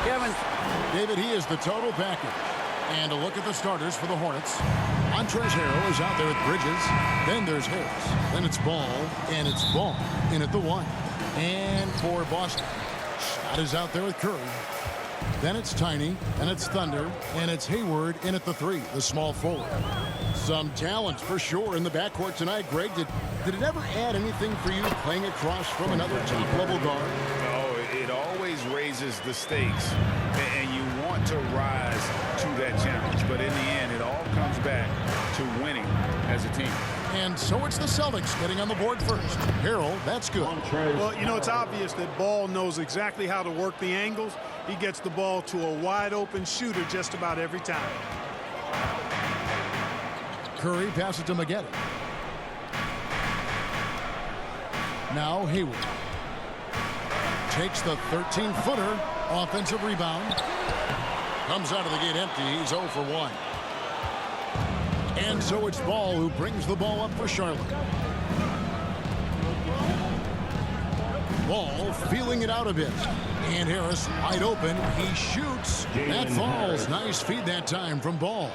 Kevin. David, he is the total package. And a look at the starters for the Hornets. Montrezl Harrell is out there with Bridges. Then there's Harris. Then it's Ball, and it's Ball in at the 1. And for Boston, Shot is out there with Curry. Then it's Tiny, and it's Thunder, and it's Hayward in at the 3, the small forward. Some talent for sure in the backcourt tonight. Greg, did it ever add anything for you playing across from another top-level guard? No, it always raises the stakes, and you want to rise to that challenge. But in the end, it all comes back to winning as a team. And so it's the Celtics getting on the board first. Harrell, that's good. Well, you know, it's obvious that Ball knows exactly how to work the angles. He gets the ball to a wide-open shooter just about every time. Curry passes to Maggette. Now Hayward. Takes the 13-footer. Offensive rebound. Comes out of the gate empty. He's 0 for 1. And so it's Ball who brings the ball up for Charlotte. Ball feeling it out a bit. And Harris wide open. He shoots. That falls. Nice feed that time from Ball.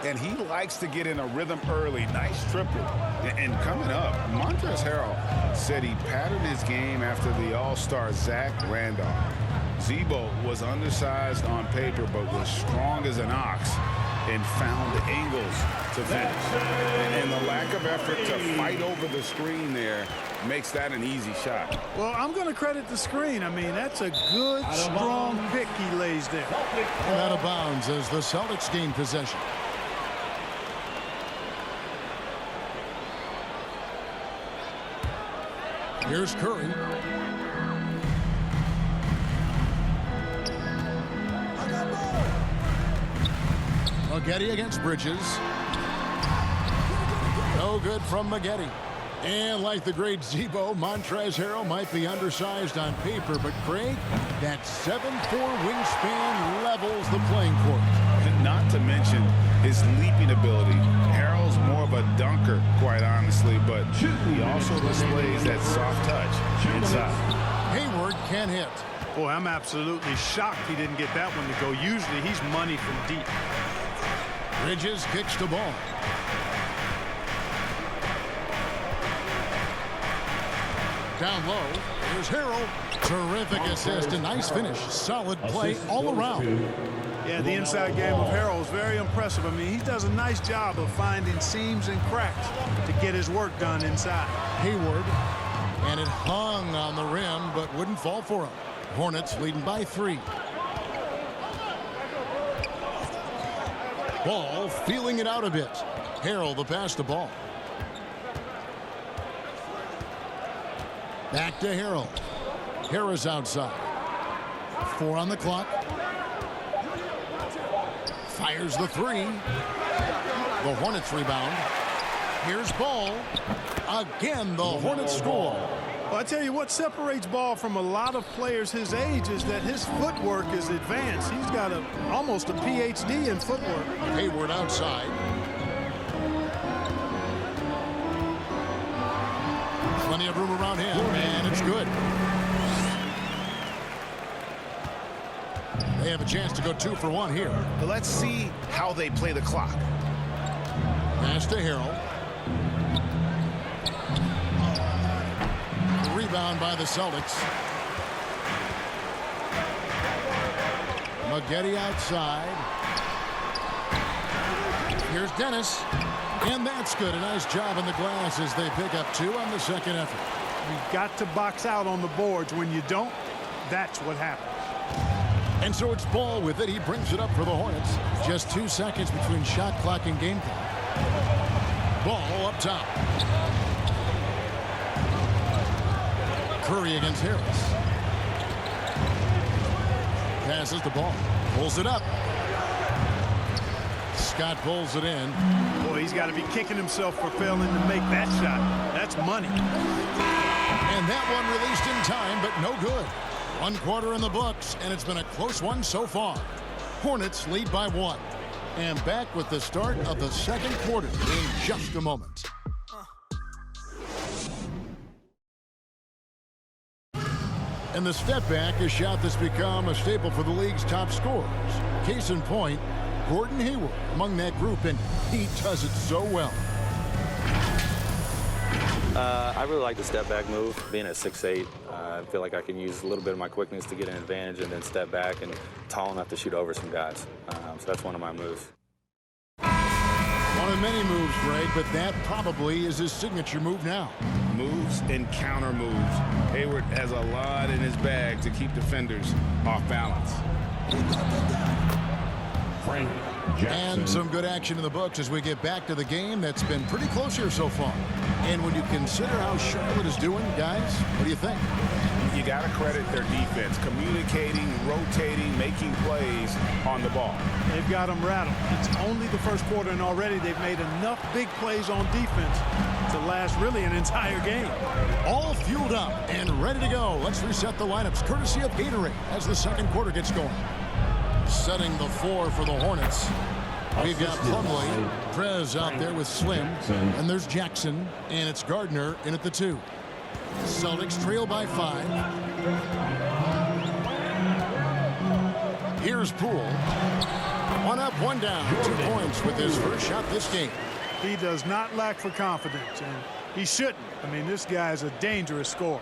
And he likes to get in a rhythm early. Nice triple. And coming up, Montrezl Harrell said he patterned his game after the All-Star Zach Randolph. Zebo was undersized on paper but was strong as an ox and found angles to finish. And the lack of effort to fight over the screen there makes that an easy shot. Well, I'm going to credit the screen. I mean, that's a good, strong pick he lays there. And out of bounds as the Celtics gain possession. Here's Curry. Maggette against Bridges. No good from Maggette. And like the great Zebo, Montrezl Harrell might be undersized on paper, but Craig, that 7'4" wingspan levels the playing court. Not to mention his leaping ability. Harrell's more of a dunker, quite honestly, but he also displays that soft touch inside. Hayward can hit. Boy, I'm absolutely shocked he didn't get that one to go. Usually he's money from deep. Bridges kicks the ball. Down low, here's Harrell. Terrific assist, a nice finish. Solid play all around. Yeah, the inside game of Harrell is very impressive. I mean, he does a nice job of finding seams and cracks to get his work done inside. Hayward, and it hung on the rim, but wouldn't fall for him. Hornets leading by 3. Ball feeling it out a bit. Harrell the pass to Ball. Back to Harrell. Harris outside. 4 on the clock. Fires the 3. The Hornets rebound. Here's Ball. Again, the Hornets score. Well, I tell you what separates Ball from a lot of players his age is that his footwork is advanced. He's got almost a PhD in footwork. Hayward outside. Plenty of room around him, and it's good. They have a chance to go 2 for 1 here. But let's see how they play the clock. Pass to Harrell. Rebound by the Celtics. Maggette outside. Here's Dennis. And that's good. A nice job in the glass as they pick up 2 on the second effort. You've got to box out on the boards. When you don't, that's what happens. And so it's Ball with it. He brings it up for the Hornets. Just 2 seconds between shot clock and game clock. Ball up top. Curry against Harris. Passes the ball. Pulls it up. Scott pulls it in. Boy, he's got to be kicking himself for failing to make that shot. That's money. And that one released in time, but no good. 1 quarter in the books, and it's been a close one so far. Hornets lead by 1. And back with the start of the second quarter in just a moment. And the step back, a shot that's become a staple for the league's top scorers. Case in point, Gordon Hayward among that group, and he does it so well. I really like the step back move. Being at 6'8", I feel like I can use a little bit of my quickness to get an advantage and then step back and tall enough to shoot over some guys. So that's one of my moves. One of many moves, Greg, but that probably is his signature move now. Moves and counter moves. Hayward has a lot in his bag to keep defenders off balance. And some good action in the books as we get back to the game that's been pretty close here so far. And when you consider how Charlotte is doing, guys, what do you think? You got to credit their defense, communicating, rotating, making plays on the ball. They've got them rattled. It's only the first quarter, and already they've made enough big plays on defense to last really an entire game. All fueled up and ready to go. Let's reset the lineups courtesy of Gatorade as the second quarter gets going. Setting the floor for the Hornets. We've got Plumlee, Prez out there with Slim, and there's Jackson, and it's Gardner in at the 2. Celtics trail by 5. Here's Poole. 1 up, 1 down. 2 points with his first shot this game. He does not lack for confidence, and he shouldn't. I mean, this guy's a dangerous scorer.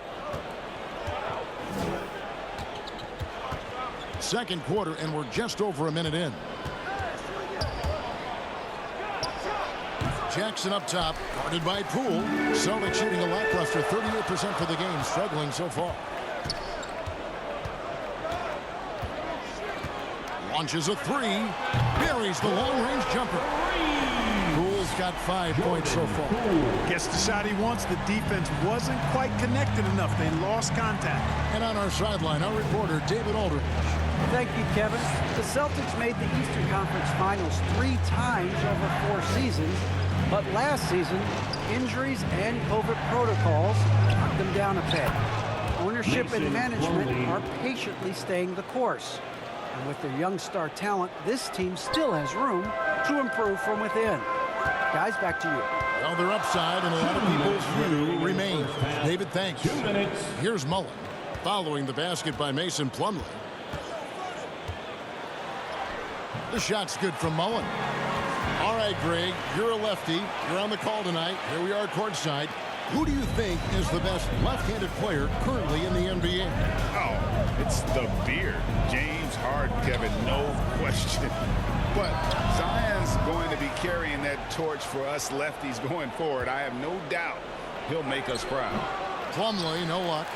Second quarter, and we're just over a minute in. Jackson up top, guarded by Poole. Celtics shooting a lackluster 38% for the game, struggling so far. Launches a 3, buries the long-range jumper. Poole's got 5 points so far. Gets the shot he wants. The defense wasn't quite connected enough. They lost contact. And on our sideline, our reporter, David Aldridge. Thank you, Kevin. The Celtics made the Eastern Conference Finals 3 times over 4 seasons, but last season, injuries and COVID protocols knocked them down a peg. Ownership and management are patiently staying the course. And with their young star talent, this team still has room to improve from within. Guys, back to you. Well, their upside and a lot of people's view remain. David, thanks. 2 minutes. Here's Mullen, following the basket by Mason Plumlee. The shot's good from Mullen. All right, Greg, you're a lefty. You're on the call tonight. Here we are courtside. Who do you think is the best left-handed player currently in the NBA? Oh, it's the beard. James Harden, Kevin, no question. But Zion's going to be carrying that torch for us lefties going forward. I have no doubt he'll make us proud. Plumlee, no luck.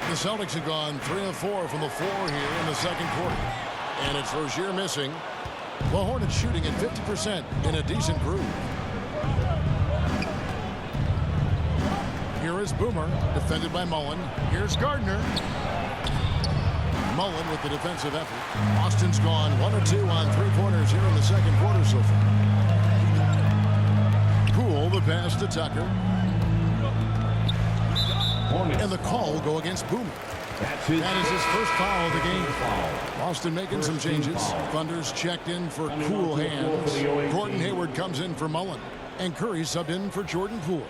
The Celtics have gone 3 of 4 from the floor here in the second quarter. And it's Rozier missing. The Hornets shooting at 50% in a decent groove. Here is Boomer, defended by Mullen. Here's Gardner. Mullen with the defensive effort. Austin's gone 1 or 2 on 3-pointers here in the second quarter so far. Poole, the pass to Tucker. And the call will go against Boomer. That is his first foul of the game. Austin making some changes. Thunder's checked in for cool hands. Gordon Hayward comes in for Mullen. And Curry subbed in for Jordan Poole.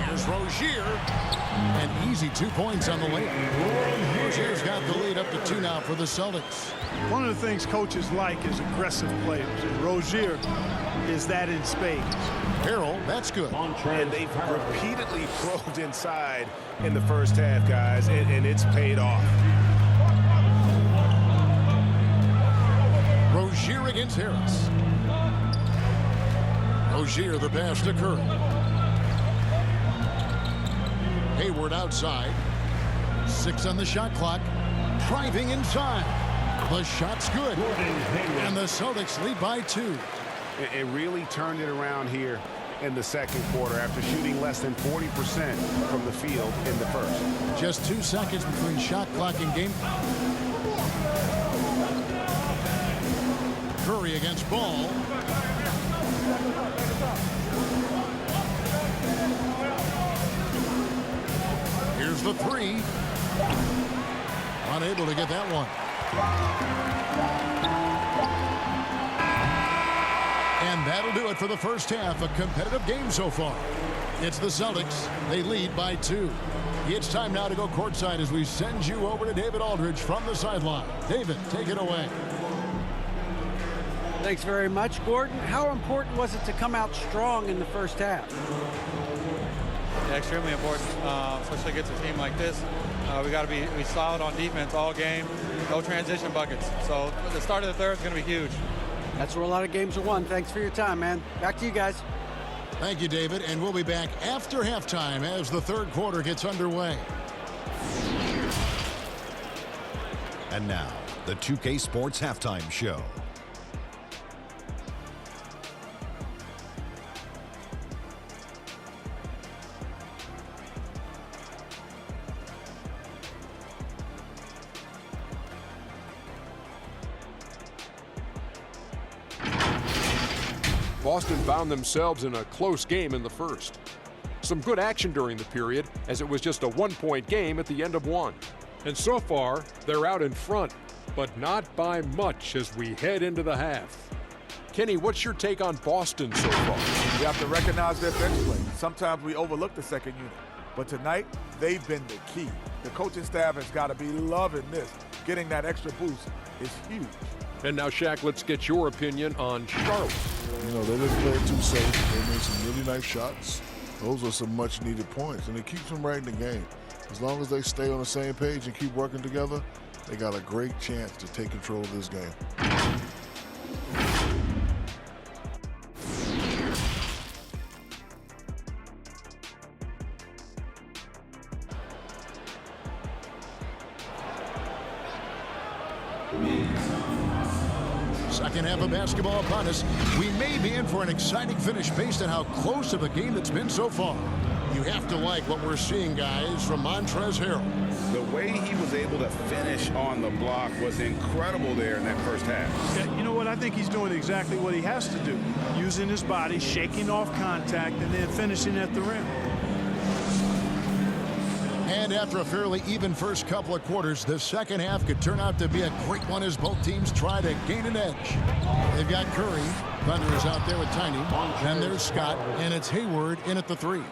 Here's Rozier. An easy 2 points on the layup. Rozier's got the lead up to 2 now for the Celtics. One of the things coaches like is aggressive players, and Rozier is that in spades. Harrell, that's good. And they've repeatedly probed inside in the first half, guys, and it's paid off. Rozier against Harris. Rozier the pass to Curry. Hayward outside. 6 on the shot clock. Driving inside. The shot's good. And the Celtics lead by 2. It really turned it around here in the second quarter after shooting less than 40% from the field in the first. Just 2 seconds between shot clock and game. Curry against Ball. Here's the 3. Unable to get that one. And And that'll do it for the first half. A competitive game so far. It's the Celtics. They lead by 2. It's time now to go courtside as we send you over to David Aldridge from the sideline. David, take it away. Thanks very much, Gordon. How important was it to come out strong in the first half? Yeah, extremely important, especially against a team like this. We got to be solid on defense all game. No transition buckets. So the start of the third is going to be huge. That's where a lot of games are won. Thanks for your time, man. Back to you guys. Thank you, David. And we'll be back after halftime as the third quarter gets underway. And now, the 2K Sports Halftime Show. Boston found themselves in a close game in the first. Some good action during the period, as it was just a one-point game at the end of one. And so far, they're out in front, but not by much as we head into the half. Kenny, what's your take on Boston so far? We have to recognize their bench play. Sometimes we overlook the second unit, but tonight, they've been the key. The coaching staff has got to be loving this. Getting that extra boost is huge. And now, Shaq, let's get your opinion on Charlotte. You know, they didn't play it too safe. They made some really nice shots. Those are some much-needed points, and it keeps them right in the game. As long as they stay on the same page and keep working together, they got a great chance to take control of this game. Second half of basketball upon us. We may be in for an exciting finish based on how close of a game it's been so far. You have to like what we're seeing, guys, from Montrezl Harrell. The way he was able to finish on the block was incredible there in that first half. Yeah, you know what? I think he's doing exactly what he has to do. Using his body, shaking off contact, and then finishing at the rim. And after a fairly even first couple of quarters, the second half could turn out to be a great one as both teams try to gain an edge. They've got Curry. Thunder is out there with Tiny. And there's Scott. And it's Hayward in at the 3.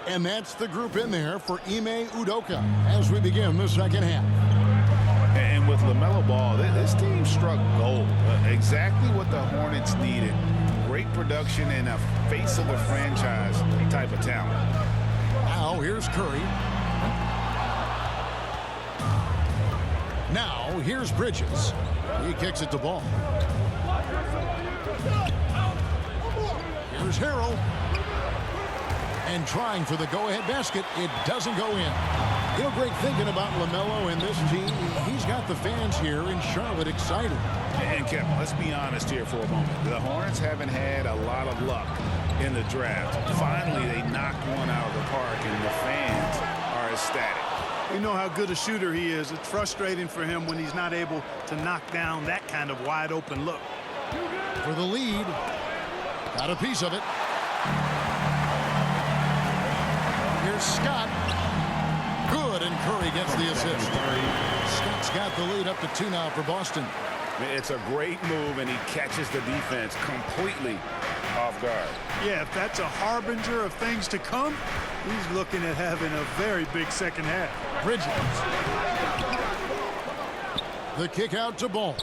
And that's the group in there for Ime Udoka as we begin the second half. And with LaMelo Ball, this team struck gold. Exactly what the Hornets needed. Great production and a face of the franchise type of talent. Now here's Curry. Now here's Bridges. He kicks it to Ball. Here's Harrell. And trying for the go-ahead basket, it doesn't go in. You know, great thinking about LaMelo and this team. He's got the fans here in Charlotte excited. And Kevin, let's be honest here for a moment. The Hornets haven't had a lot of luck in the draft. Finally, they knocked one out of the park, and the fans are ecstatic. We know how good a shooter he is. It's frustrating for him when he's not able to knock down that kind of wide-open look. For the lead. Got a piece of it. Here's Scott. Good, and Curry gets the assist. Scott's got the lead up to 2 now for Boston. It's a great move, and he catches the defense completely off guard. Yeah, if that's a harbinger of things to come, he's looking at having a very big second half. Bridges. The kick out to Ball.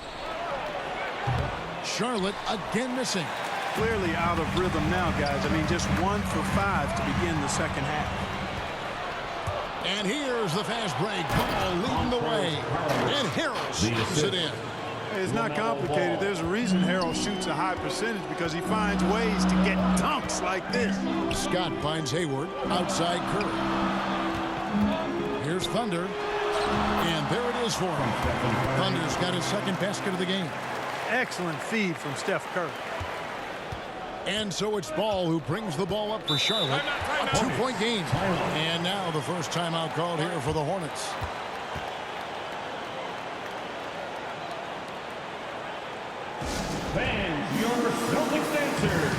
Charlotte again missing. Clearly out of rhythm now, guys. I mean, just 1 for 5 to begin the second half. And here's the fast break. Ball leading the way. And Harrell shoots it in. It's not complicated. There's a reason Harrell shoots a high percentage, because he finds ways to get dunks like this. Scott finds Hayward outside Curry. Here's Thunder. And there it is for him. Thunder's got his second basket of the game. Excellent feed from Steph Curry. And so it's Ball who brings the ball up for Charlotte. A 2-point game. And now the first timeout called here for the Hornets. Fans, your Celtics answer.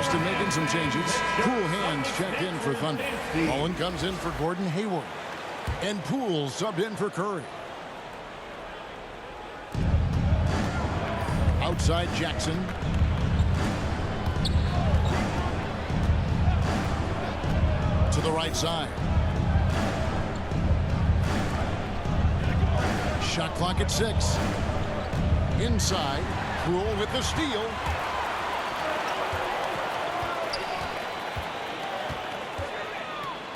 Boston making some changes. Cool Hands checked in for Thunder. Mullen comes in for Gordon Hayward. And Poole subbed in for Curry. Outside Jackson. To the right side. Shot clock at 6. Inside. Poole with the steal.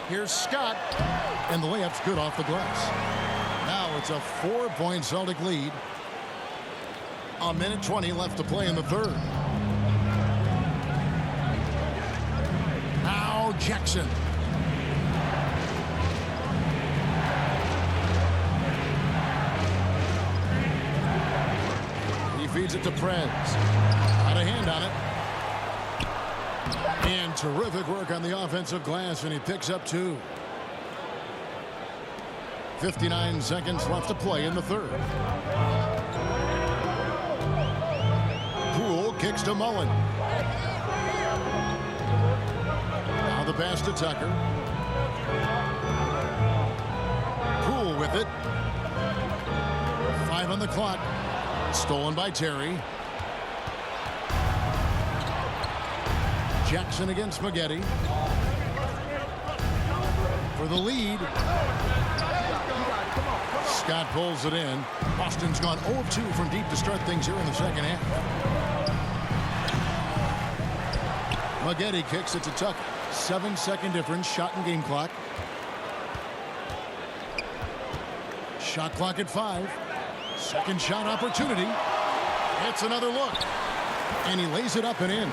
Here's Scott. And the layup's good off the glass. Now it's a 4-point Celtic lead. 1:20 left to play in the third. Now Jackson. He feeds it to Prez. Got a hand on it. And terrific work on the offensive glass, and he picks up 2. 59 seconds left to play in the third. Poole kicks to Mullen. Now the pass to Tucker. Poole with it. 5 on the clock. Stolen by Terry. Jackson against Maggette. For the lead. Scott pulls it in. Boston's gone 0 of 2 from deep to start things here in the second half. Maggette kicks it to Tucker. 7-second difference. Shot and game clock. Shot clock at 5. Second shot opportunity. It's another look. And he lays it up and in.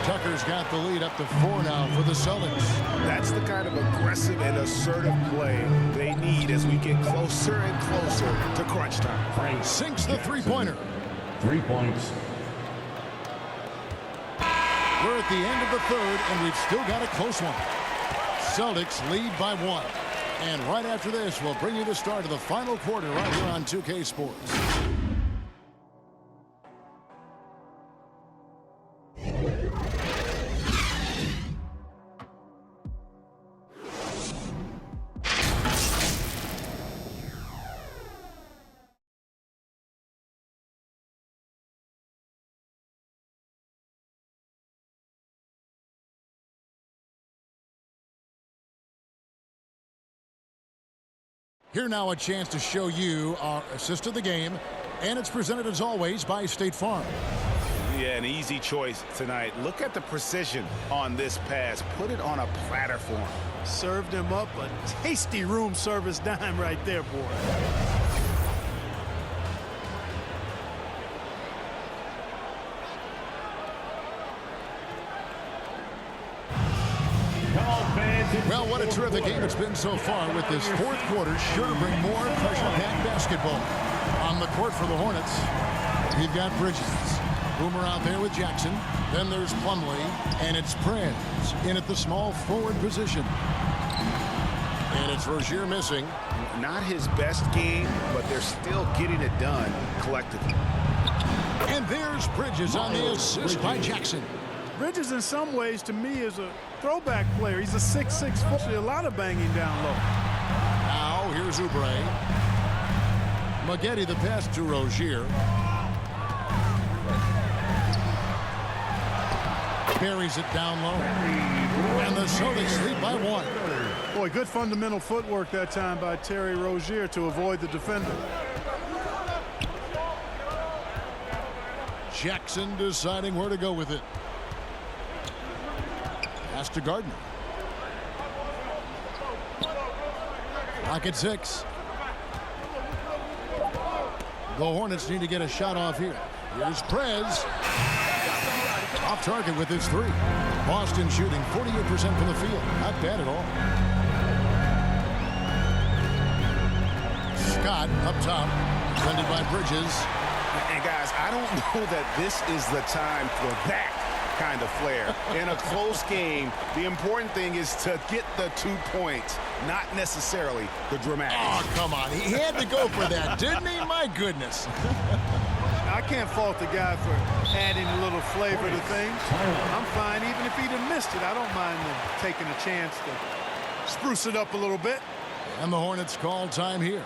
Tucker's got the lead up to 4 now for the Celtics. That's the kind of aggressive and assertive play they need as we get closer and closer to crunch time. Sinks the three-pointer. 3 points. We're at the end of the third, and we've still got a close one. Celtics lead by 1. And right after this, we'll bring you the start of the final quarter right here on 2K Sports. Here now a chance to show you our assist of the game, and it's presented as always by State Farm. Yeah, an easy choice tonight. Look at the precision on this pass. Put it on a platter for him. Served him up a tasty room service dime right there, boy. Well, what a terrific game it's been so far, with this fourth quarter sure to bring more pressure-packed basketball. On the court for the Hornets, you've got Bridges. Boomer out there with Jackson. Then there's Plumlee, and it's Prez in at the small forward position. And it's Rozier missing. Not his best game, but they're still getting it done collectively. And there's Bridges on the assist by Jackson. Bridges, in some ways, to me, is a throwback player. He's a 6'6", a lot of banging down low. Now here's Oubre. Maggette the pass to Rozier. Buries it down low. And the Celtics lead by 1. Boy, good fundamental footwork that time by Terry Rozier to avoid the defender. Jackson deciding where to go with it. Pass to Gardner. Clock at 6. The Hornets need to get a shot off here. Here's Prez. Off target with his 3. Boston shooting 48% from the field. Not bad at all. Scott up top. Defended by Bridges. And guys, I don't know that this is the time for that kind of flair. In a close game, the important thing is to get the 2 points, not necessarily the dramatics. Oh, come on. He had to go for that, didn't he? My goodness. I can't fault the guy for adding a little flavor to things. I'm fine. Even if he'd have missed it, I don't mind taking a chance to spruce it up a little bit. And the Hornets call time here.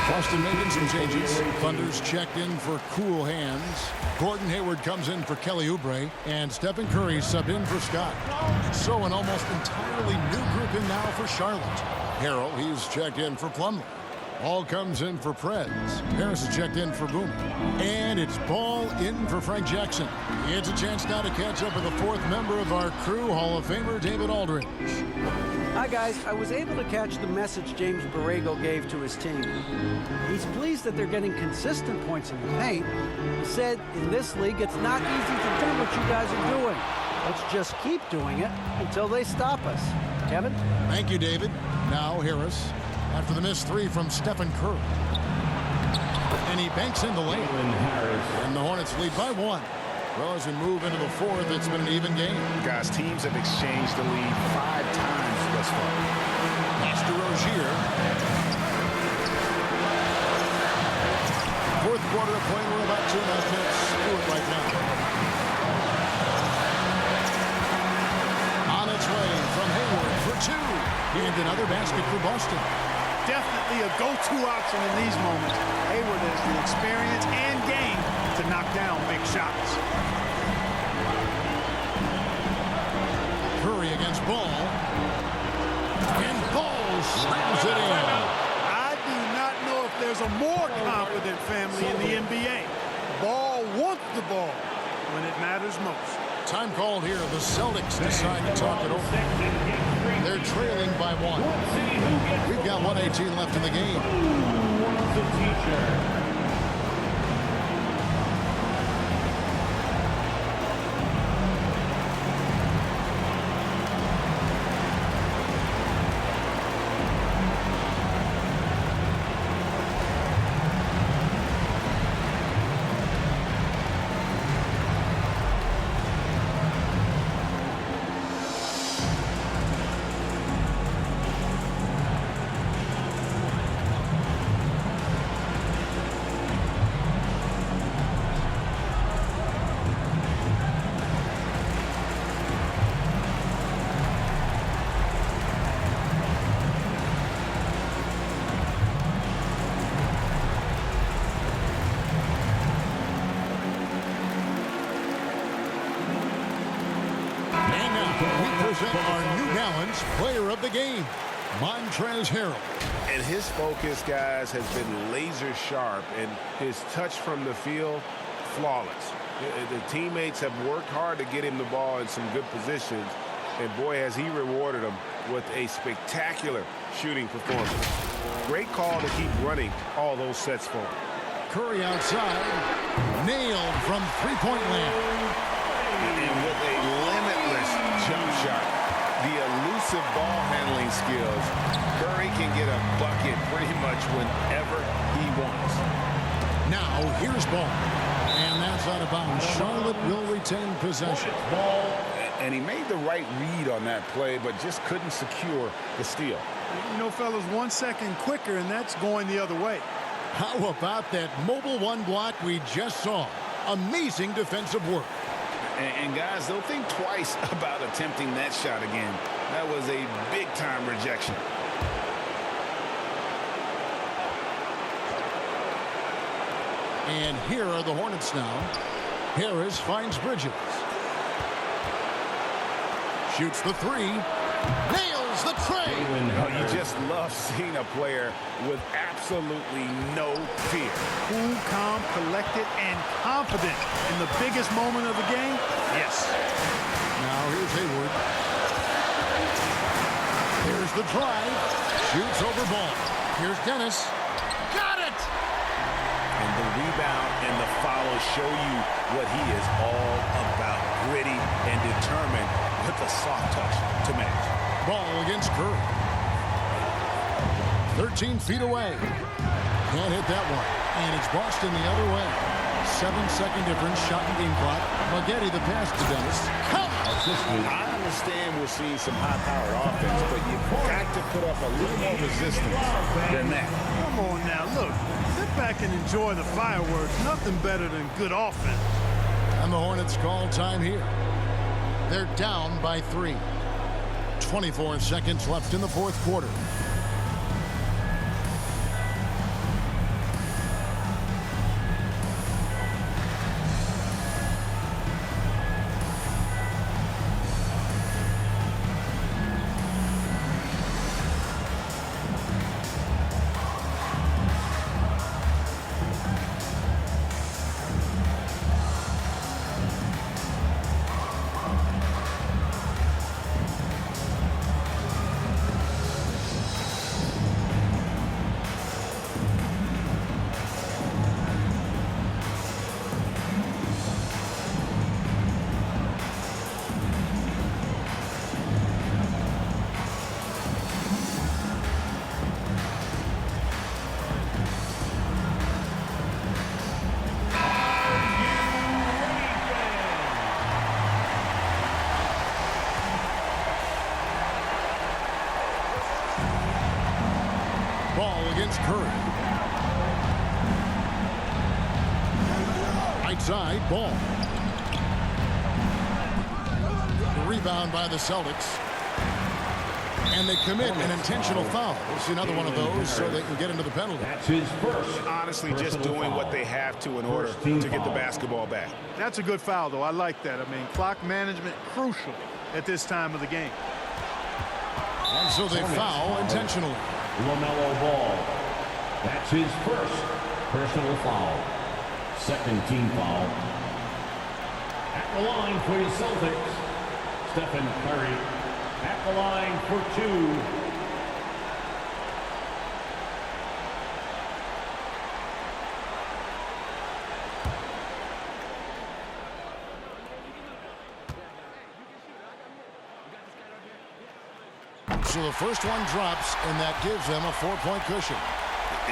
Boston making some changes. Thunder's checked in for cool hands. Gordon Hayward comes in for Kelly Oubre. And Stephen Curry subbed in for Scott. So an almost entirely new group in now for Charlotte. Harrell, he's checked in for Plumlee. Ball comes in for Preds. Harris is checked in for Boomer. And it's Ball in for Frank Jackson. It's a chance now to catch up with the fourth member of our crew, Hall of Famer David Aldridge. Hi, guys. I was able to catch the message James Borrego gave to his team. He's pleased that they're getting consistent points in the paint. He said, in this league, it's not easy to do what you guys are doing. Let's just keep doing it until they stop us. Kevin? Thank you, David. Now Harris, after the missed three from Stephen Curry. And he banks in the lane. And the Hornets lead by 1. Well, as we move into the fourth, it's been an even game. Guys, teams have exchanged the lead 5 times thus far. Pass to Rozier. Fourth quarter of play. We're about 2.5 minutes through it right now. On its way from Hayward for 2. And another basket for Boston. Definitely a go-to option in these moments. Hayward has the experience and game to knock down big shots. Curry against Ball. And Ball slams it in. I do not know if there's a more confident family in the NBA. Ball wants the ball when it matters most. Time called here. The Celtics decide to talk it over. They're trailing by 1. We've got 1:18 left in the game. Our New Balance player of the game, Montrezl Harrell. And his focus, guys, has been laser sharp, and his touch from the field, flawless. The teammates have worked hard to get him the ball in some good positions, and boy, has he rewarded them with a spectacular shooting performance. Great call to keep running all those sets for him. Curry outside, nailed from three-point land. And with a limitless jump shot, the elusive ball handling skills, Curry can get a bucket pretty much whenever he wants. Now here's Ball, and that's out of bounds. Charlotte will retain possession. And he made the right read on that play, but just couldn't secure the steal. You know, fellas, 1 second quicker, and that's going the other way. How about that mobile one block we just saw? Amazing defensive work. And guys, don't think twice about attempting that shot again. That was a big-time rejection. And here are the Hornets now. Harris finds Bridges. Shoots the three. Nails the tray. You just love seeing a player with absolutely no fear. Cool, calm, collected, and confident in the biggest moment of the game. Yes. Now here's Hayward. Here's the drive. Shoots over ball. Here's Dennis. Got it! And the rebound and the follow show you what he is all about. Gritty and determined with a soft touch to match. Ball against Curry. 13 feet away. Can't hit that one. And it's Boston the other way. 7-second difference, shot and game clock. Maggette the pass to Dennis. I understand we're seeing some high-powered offense, but you've got to put up a little more resistance than that. Come on now, look. Sit back and enjoy the fireworks. Nothing better than good offense. And the Hornets call time here. They're down by 3. 24 seconds left in the fourth quarter. Ball against Curry. Right side, ball. Rebound by the Celtics. And they commit an intentional foul. We'll see another one of those so they can get into the penalty. That's his first. Honestly, just doing what they have to in order to get the basketball back. That's a good foul, though. I like that. I mean, clock management crucial at this time of the game. And so they foul intentionally. LaMelo Ball. That's his first personal foul. Second team foul. At the line for the Celtics, Stephen Curry. At the line for 2. So the first one drops, and that gives them a 4-point cushion.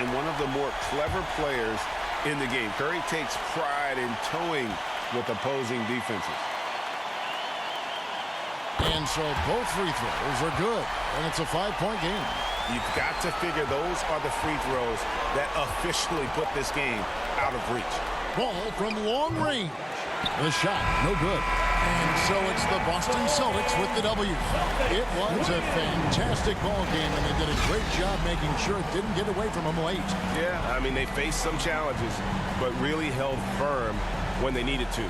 And one of the more clever players in the game. Curry takes pride in toying with opposing defenses. And so both free throws are good, and it's a 5-point game. You've got to figure those are the free throws that officially put this game out of reach. Ball from long range. The shot, no good. And so it's the Boston Celtics with the W. It was a fantastic ball game, and they did a great job making sure it didn't get away from them late. Yeah, I mean, they faced some challenges, but really held firm when they needed to.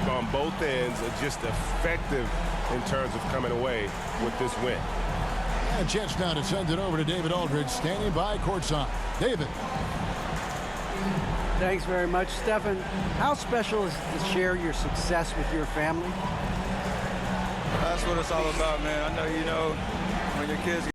On both ends, just effective in terms of coming away with this win. And a chance now to send it over to David Aldridge, standing by courtside. David. Thanks very much, Stephen. How special is it to share your success with your family? That's what it's all about, man. I know you know when your kids